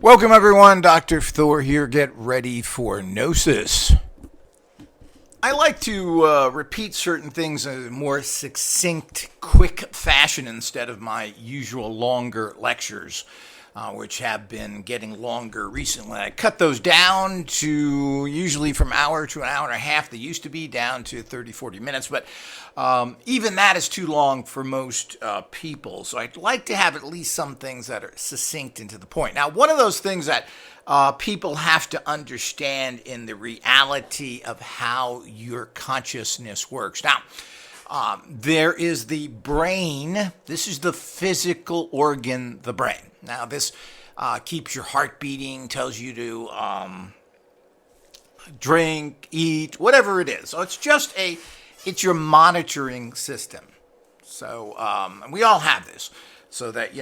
Welcome, everyone. Dr. Thor here. Get ready for Gnosis. I like to repeat certain things in a more succinct, quick fashion instead of my usual longer lectures, which have been getting longer recently. I cut those down to usually from an hour to an hour and a half. They used to be down to 30, 40 minutes, but even that is too long for most people. So I'd like to have at least some things that are succinct and to the point. Now, one of those things that people have to understand in the reality of how your consciousness works. Now, there is the brain. This is the physical organ, the brain. Now, this keeps your heart beating, tells you to drink, eat, whatever it is. So it's your monitoring system. So we all have this. So that,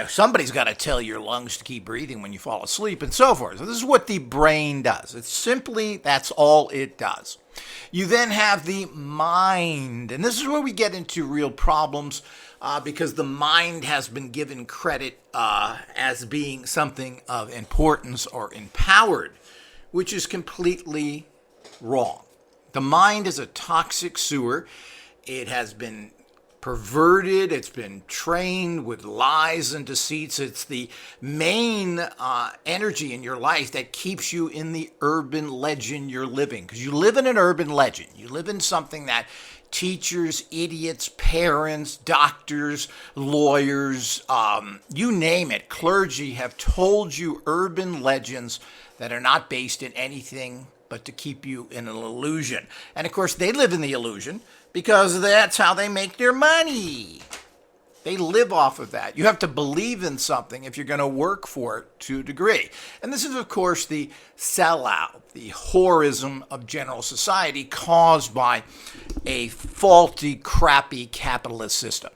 somebody's got to tell your lungs to keep breathing when you fall asleep and so forth. So this is what the brain does. That's all it does. You then have the mind. And this is where we get into real problems because the mind has been given credit as being something of importance or empowered, which is completely wrong. The mind is a toxic sewer. It has been perverted, it's been trained with lies and deceits. It's the main energy in your life that keeps you in the urban legend you're living. Because you live in an urban legend. You live in something that teachers, idiots, parents, doctors, lawyers, you name it, clergy have told you urban legends that are not based in anything but to keep you in an illusion. And of course, they live in the illusion because that's how they make their money. They live off of that. You have to believe in something if you're going to work for it to a degree. And this is, of course, the sellout, the whorism of general society caused by a faulty, crappy capitalist system.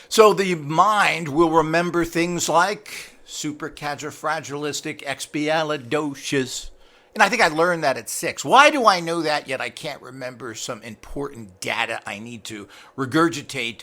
So the mind will remember things like supercalifragilisticexpialidocious. And I think I learned that at 6. Why do I know that, yet I can't remember some important data I need to regurgitate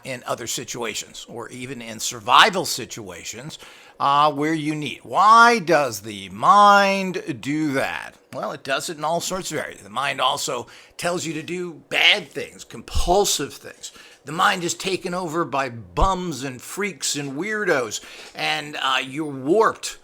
in other situations or even in survival situations where you need? Why does the mind do that? Well, it does it in all sorts of areas. The mind also tells you to do bad things, compulsive things. The mind is taken over by bums and freaks and weirdos, and you're warped.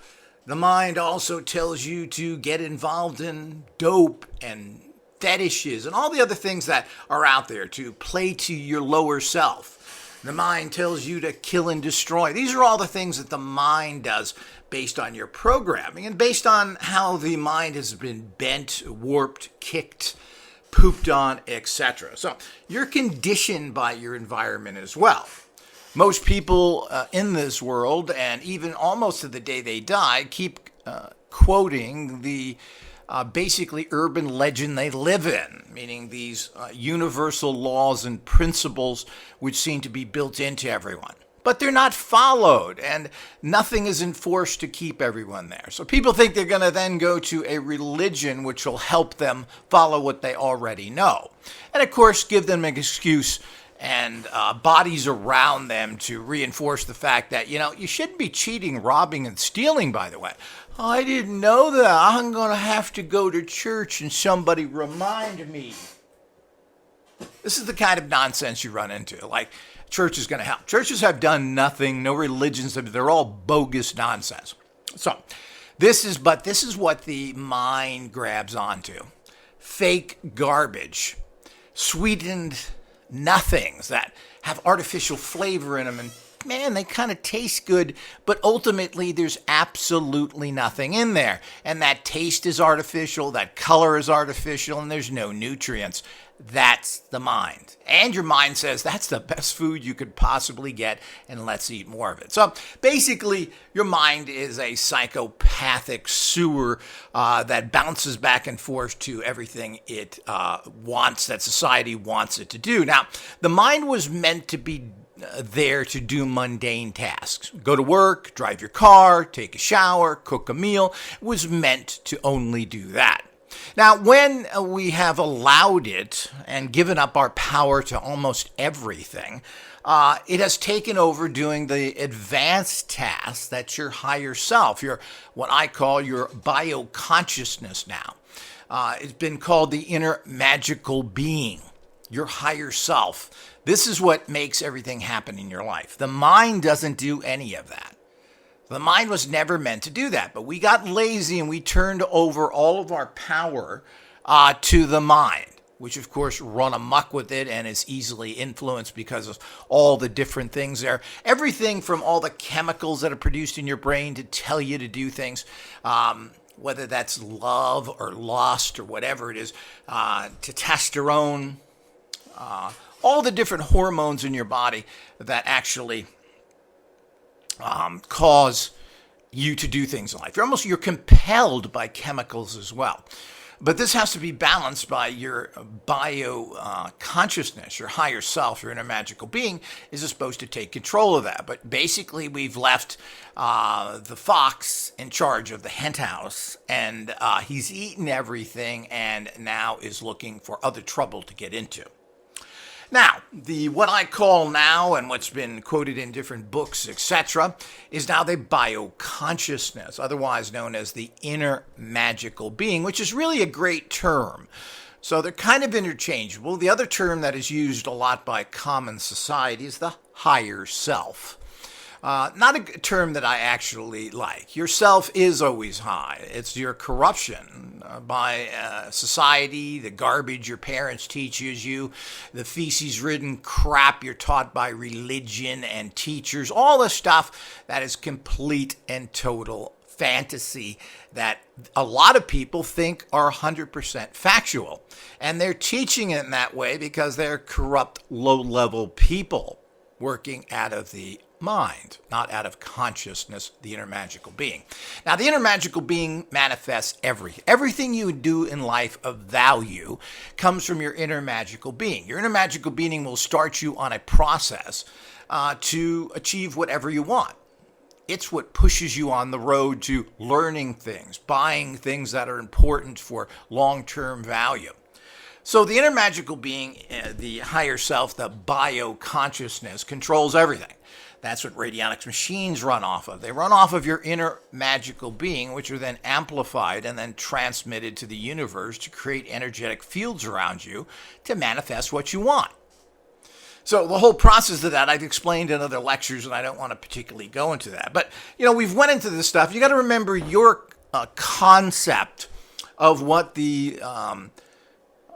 The mind also tells you to get involved in dope and fetishes and all the other things that are out there to play to your lower self. The mind tells you to kill and destroy. These are all the things that the mind does based on your programming and based on how the mind has been bent, warped, kicked, pooped on, etc. So you're conditioned by your environment as well. Most people in this world, and even almost to the day they die, keep quoting the basically urban legend they live in, meaning these universal laws and principles which seem to be built into everyone. But they're not followed, and nothing is enforced to keep everyone there. So people think they're going to then go to a religion which will help them follow what they already know. And of course, give them an excuse and bodies around them to reinforce the fact that, you shouldn't be cheating, robbing, and stealing, by the way. Oh, I didn't know that. I'm going to have to go to church and somebody remind me. This is the kind of nonsense you run into. Like, church is going to help. Churches have done nothing. No religions. They're all bogus nonsense. So this is what the mind grabs onto. Fake garbage. Sweetened nothings that have artificial flavor in them, and man, they kind of taste good, but ultimately there's absolutely nothing in there, and that taste is artificial, that color is artificial, and there's no nutrients. That's the mind. And your mind says that's the best food you could possibly get, and let's eat more of it. So basically, your mind is a psychopathic sewer that bounces back and forth to everything it wants, that society wants it to do. Now, the mind was meant to be there to do mundane tasks. Go to work, drive your car, take a shower, cook a meal. It was meant to only do that. Now, when we have allowed it and given up our power to almost everything, it has taken over doing the advanced tasks that your higher self, your what I call your bioconsciousness now. It's been called the inner magical being, your higher self. This is what makes everything happen in your life. The mind doesn't do any of that. The mind was never meant to do that, but we got lazy and we turned over all of our power to the mind, which of course run amok with it and is easily influenced because of all the different things there. Everything from all the chemicals that are produced in your brain to tell you to do things, whether that's love or lust or whatever it is, testosterone, all the different hormones in your body that actually cause you to do things in life. You're compelled by chemicals as well. But this has to be balanced by your consciousness, your higher self, your inner magical being is supposed to take control of that. But basically, we've left the fox in charge of the hen house, and he's eaten everything and now is looking for other trouble to get into. Now, what I call now, and what's been quoted in different books, etc., is now the bioconsciousness, otherwise known as the inner magical being, which is really a great term. So they're kind of interchangeable. The other term that is used a lot by common society is the higher self. Not a term that I actually like. Your self is always high. It's your corruption by society, the garbage your parents teaches you, the feces-ridden crap you're taught by religion and teachers, all the stuff that is complete and total fantasy that a lot of people think are 100% factual. And they're teaching it in that way because they're corrupt, low-level people working out of the mind, not out of consciousness, the inner magical being. Now, the inner magical being manifests everything. Everything you do in life of value comes from your inner magical being. Your inner magical being will start you on a process to achieve whatever you want. It's what pushes you on the road to learning things, buying things that are important for long-term value. So the inner magical being, the higher self, the bioconsciousness, controls everything. That's what radionics machines run off of. They run off of your inner magical being, which are then amplified and then transmitted to the universe to create energetic fields around you to manifest what you want. So the whole process of that I've explained in other lectures, and I don't want to particularly go into that. But, we've went into this stuff. You got to remember your concept of what the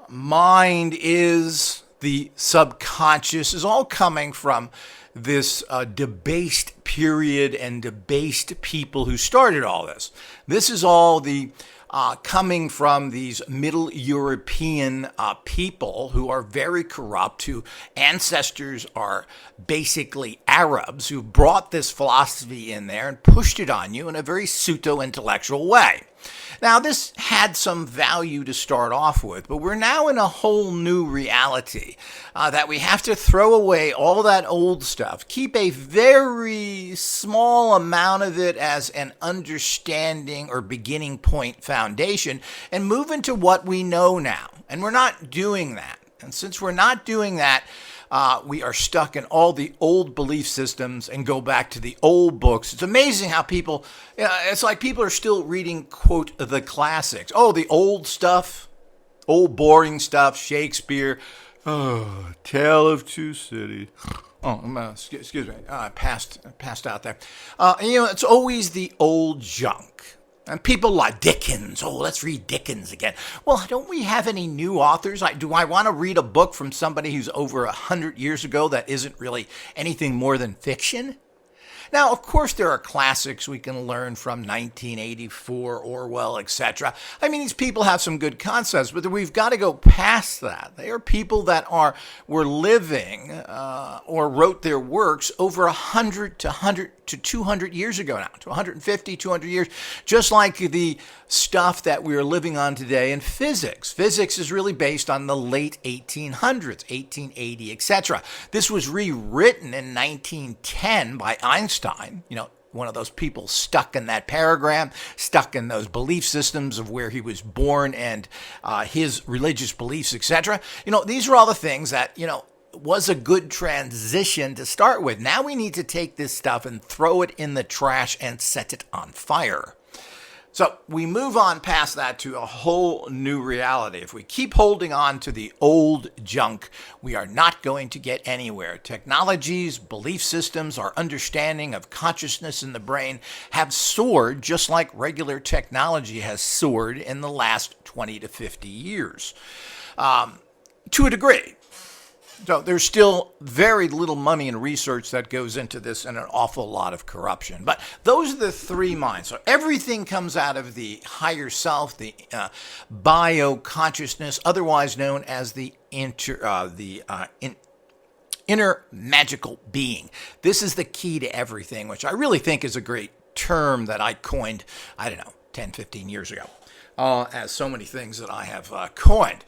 mind is, the subconscious, is all coming from this debased period and debased people who started all this. This is all the coming from these Middle European people who are very corrupt, whose ancestors are basically Arabs, who brought this philosophy in there and pushed it on you in a very pseudo-intellectual way. Now, this had some value to start off with, but we're now in a whole new reality that we have to throw away all that old stuff, keep a very small amount of it as an understanding or beginning point foundation, and move into what we know now. And we're not doing that. And since we're not doing that, we are stuck in all the old belief systems and go back to the old books. It's amazing how people, it's like people are still reading, quote, the classics. Oh, the old stuff, old boring stuff, Shakespeare, Tale of Two Cities. Oh, excuse me, I passed out there. It's always the old junk. And people like Dickens. Oh, let's read Dickens again. Well, don't we have any new authors? Do I want to read a book from somebody who's over 100 years ago that isn't really anything more than fiction? Now, of course, there are classics we can learn from 1984, Orwell, etc. I mean, these people have some good concepts, but we've got to go past that. They are people that were living or wrote their works over 100 to 200 years ago now, to 150, 200 years, just like the stuff that we're living on today in physics. Physics is really based on the late 1800s, 1880, etc. This was rewritten in 1910 by Einstein, one of those people stuck in that paradigm, stuck in those belief systems of where he was born and his religious beliefs, etc. These are all the things that, was a good transition to start with. Now we need to take this stuff and throw it in the trash and set it on fire. So we move on past that to a whole new reality. If we keep holding on to the old junk, we are not going to get anywhere. Technologies, belief systems, our understanding of consciousness in the brain have soared just like regular technology has soared in the last 20 to 50 years, to a degree. So there's still very little money and research that goes into this and an awful lot of corruption. But those are the three minds. So everything comes out of the higher self, the bio-consciousness, otherwise known as the inner magical being. This is the key to everything, which I really think is a great term that I coined, 10, 15 years ago, as so many things that I have coined.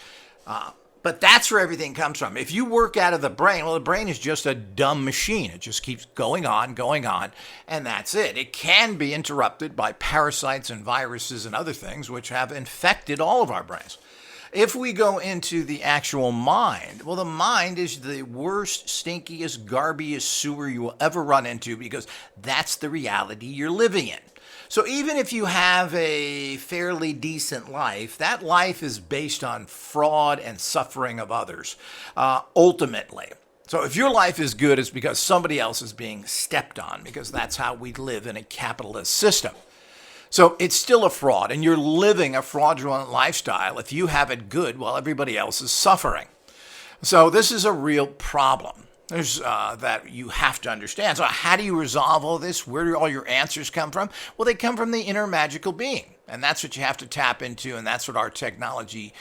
But that's where everything comes from. If you work out of the brain, well, the brain is just a dumb machine. It just keeps going on, and that's it. It can be interrupted by parasites and viruses and other things which have infected all of our brains. If we go into the actual mind, well, the mind is the worst, stinkiest, garbiest sewer you will ever run into because that's the reality you're living in. So even if you have a fairly decent life, that life is based on fraud and suffering of others, ultimately. So if your life is good, it's because somebody else is being stepped on, because that's how we live in a capitalist system. So it's still a fraud, and you're living a fraudulent lifestyle if you have it good while everybody else is suffering. So this is a real problem. There's that you have to understand. So how do you resolve all this? Where do all your answers come from? Well, they come from the inner magical being. And that's what you have to tap into. And that's what our technology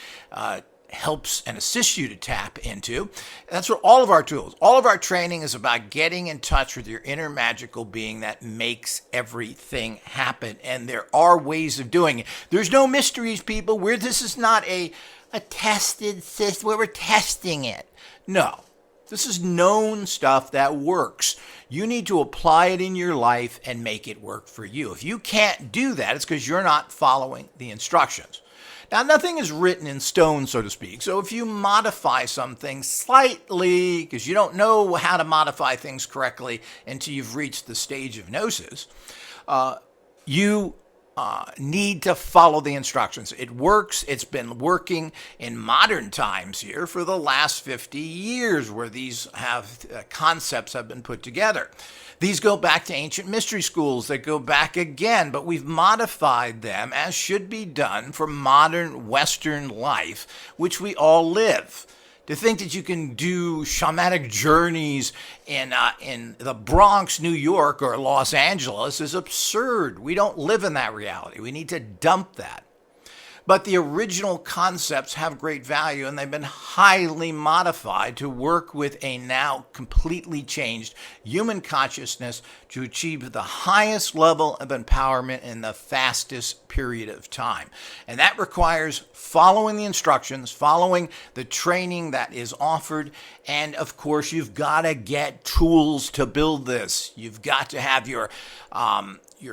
helps and assists you to tap into. That's what all of our tools, all of our training is about getting in touch with your inner magical being that makes everything happen. And there are ways of doing it. There's no mysteries, people. This is not a tested system where we're testing it. No. This is known stuff that works. You need to apply it in your life and make it work for you. If you can't do that, it's because you're not following the instructions. Now, nothing is written in stone, so to speak. So if you modify something slightly, because you don't know how to modify things correctly until you've reached the stage of gnosis, you need to follow the instructions. It works. It's been working in modern times here for the last 50 years where these concepts have been put together. These go back to ancient mystery schools that go back again, but we've modified them as should be done for modern Western life, which we all live. To think that you can do shamanic journeys in the Bronx, New York, or Los Angeles is absurd. We don't live in that reality. We need to dump that. But the original concepts have great value, and they've been highly modified to work with a now completely changed human consciousness to achieve the highest level of empowerment in the fastest period of time. And that requires following the instructions, following the training that is offered, and of course, you've got to get tools to build this. You've got to have your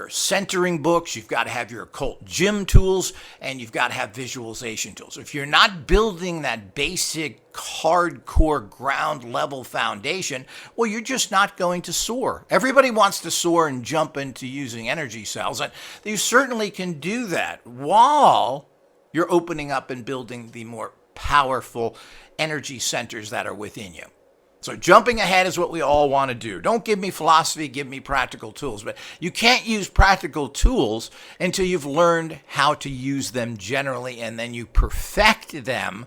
centering books, you've got to have your occult gym tools, and you've got to have visualization tools. If you're not building that basic, hardcore, ground level foundation, well, you're just not going to soar. Everybody wants to soar and jump into using energy cells, and you certainly can do that while you're opening up and building the more powerful energy centers that are within you. So jumping ahead is what we all want to do. Don't give me philosophy, give me practical tools. But you can't use practical tools until you've learned how to use them generally, and then you perfect them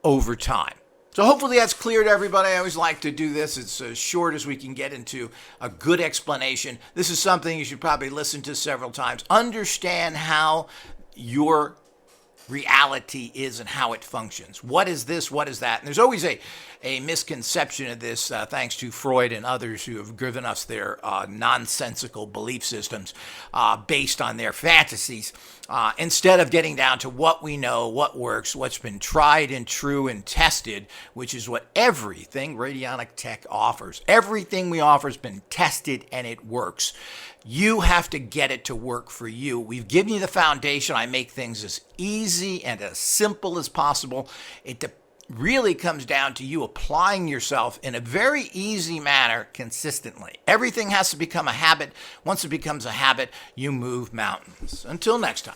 over time. So hopefully that's clear to everybody. I always like to do this. It's as short as we can get into a good explanation. This is something you should probably listen to several times. Understand how your reality is and how it functions. What is this? What is that? And there's always a misconception of this, thanks to Freud and others who have given us their nonsensical belief systems based on their fantasies, instead of getting down to what we know, what works, what's been tried and true and tested, which is what everything radionic tech offers. Everything we offer has been tested and it works. You have to get it to work for you. We've given you the foundation. I make things as easy and as simple as possible. It really comes down to you applying yourself in a very easy manner consistently. Everything has to become a habit. Once it becomes a habit, you move mountains. Until next time.